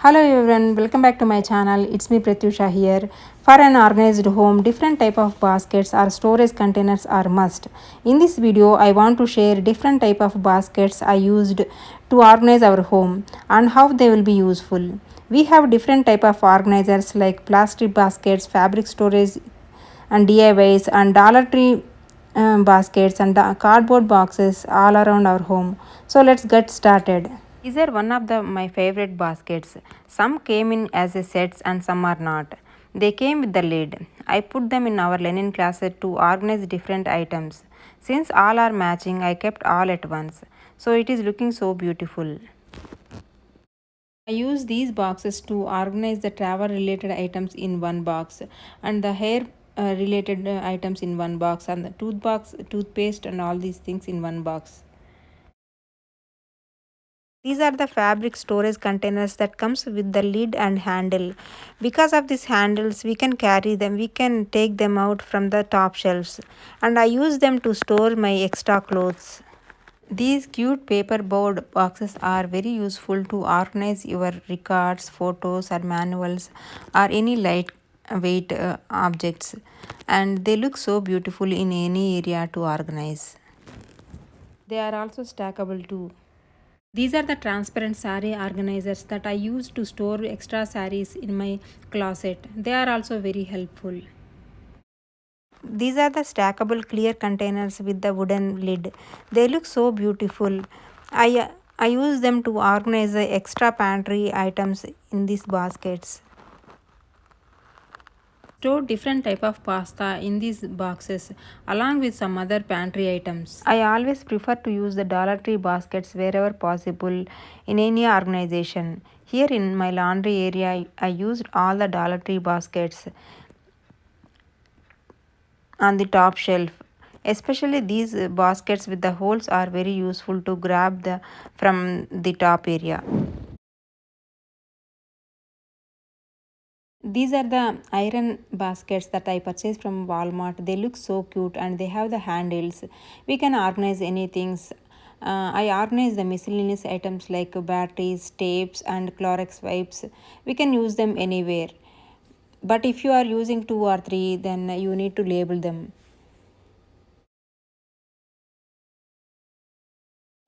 Hello everyone, welcome back to my channel. It's me Pratyusha here. For an organized home, different type of baskets or storage containers are must. In this video, I want to share different type of baskets I used to organize our home and how they will be useful. We have different type of organizers like plastic baskets, fabric storage and DIYs and Dollar Tree baskets and cardboard boxes all around our home. So let's get started. These are one of my favorite baskets. Some came in as a sets and some are not. They came with the lid. I put them in our linen closet to organize different items. Since all are matching, I kept all at once. So it is looking so beautiful. I use these boxes to organize the travel related items in one box and the hair related items in one box and the toothpaste and all these things in one box. These are the fabric storage containers that comes with the lid and handle. Because of these handles, we can carry them, we can take them out from the top shelves. And I use them to store my extra clothes. These cute paperboard boxes are very useful to organize your records, photos, or manuals, or any lightweight objects. And they look so beautiful in any area to organize. They are also stackable too. These are the transparent sari organizers that I use to store extra saris in my closet. They are also very helpful. These are the stackable clear containers with the wooden lid. They look so beautiful. I use them to organize the extra pantry items in these baskets. Store different type of pasta in these boxes along with some other pantry items. I always prefer to use the Dollar Tree baskets wherever possible in any organization. Here in my laundry area, I used all the Dollar Tree baskets on the top shelf. Especially these baskets with the holes are very useful to grab the from the top area. These are the iron baskets that I purchased from Walmart. They look so cute and they have the handles. We can organize anything. I organize the miscellaneous items like batteries, tapes, and Clorox wipes. We can use them anywhere. But if you are using two or three, then you need to label them.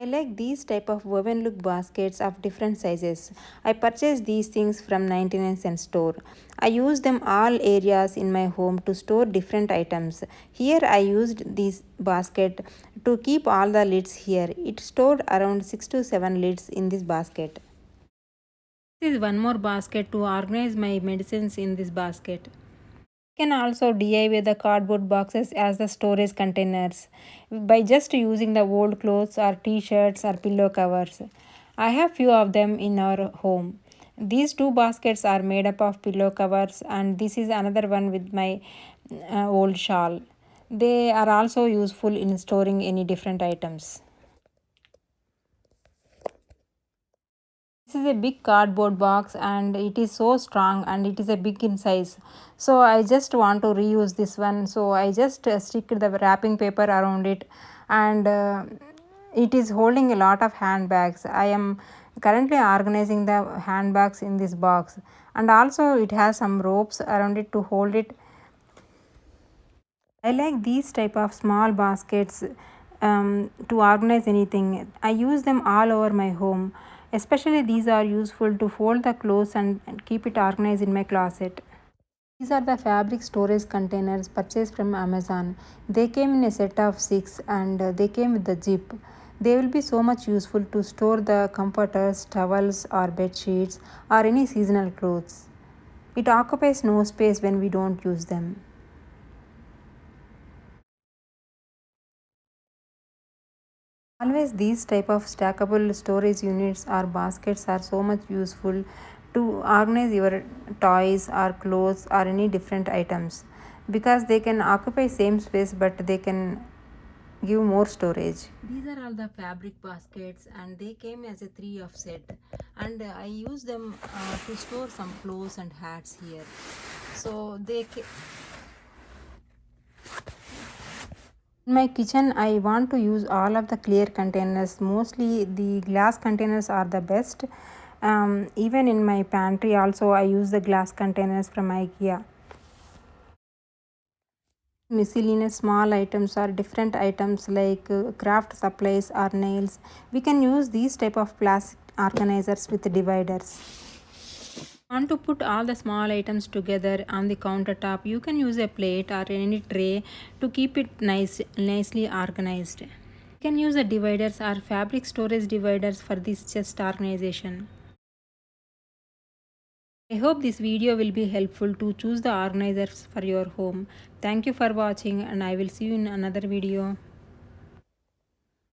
I like these type of woven look baskets of different sizes. I purchased these things from 99 cent store. I use them all areas in my home to store different items. Here I used this basket to keep all the lids here. It stored around 6 to 7 lids in this basket. This is one more basket to organize my medicines in this basket. Can also DIY the cardboard boxes as the storage containers by just using the old clothes or t-shirts or pillow covers. I have few of them in our home. These two baskets are made up of pillow covers and this is another one with my old shawl. They are also useful in storing any different items. This is a big cardboard box and it is so strong and it is a big in size. So I just want to reuse this one. So I just stick the wrapping paper around it and it is holding a lot of handbags. I am currently organizing the handbags in this box and also it has some ropes around it to hold it. I like these type of small baskets to organize anything. I use them all over my home. Especially these are useful to fold the clothes and keep it organized in my closet. These are the fabric storage containers purchased from Amazon. They came in a set of 6 and they came with the zip. They will be so much useful to store the comforters, towels or bed sheets or any seasonal clothes. It occupies no space when we don't use them. Always these type of stackable storage units or baskets are so much useful to organize your toys or clothes or any different items because they can occupy same space but they can give more storage. These are all the fabric baskets and they came as a three of set and I use them to store some clothes and hats here. So in my kitchen, I want to use all of the clear containers. Mostly the glass containers are the best, Even in my pantry also I use the glass containers from IKEA. Miscellaneous small items or different items like craft supplies or nails, we can use these type of plastic organizers with dividers. Want to put all the small items together on the countertop, you can use a plate or any tray to keep it nicely organized. You can use the dividers or fabric storage dividers for this chest organization. I hope this video will be helpful to choose the organizers for your home. Thank you for watching and I will see you in another video.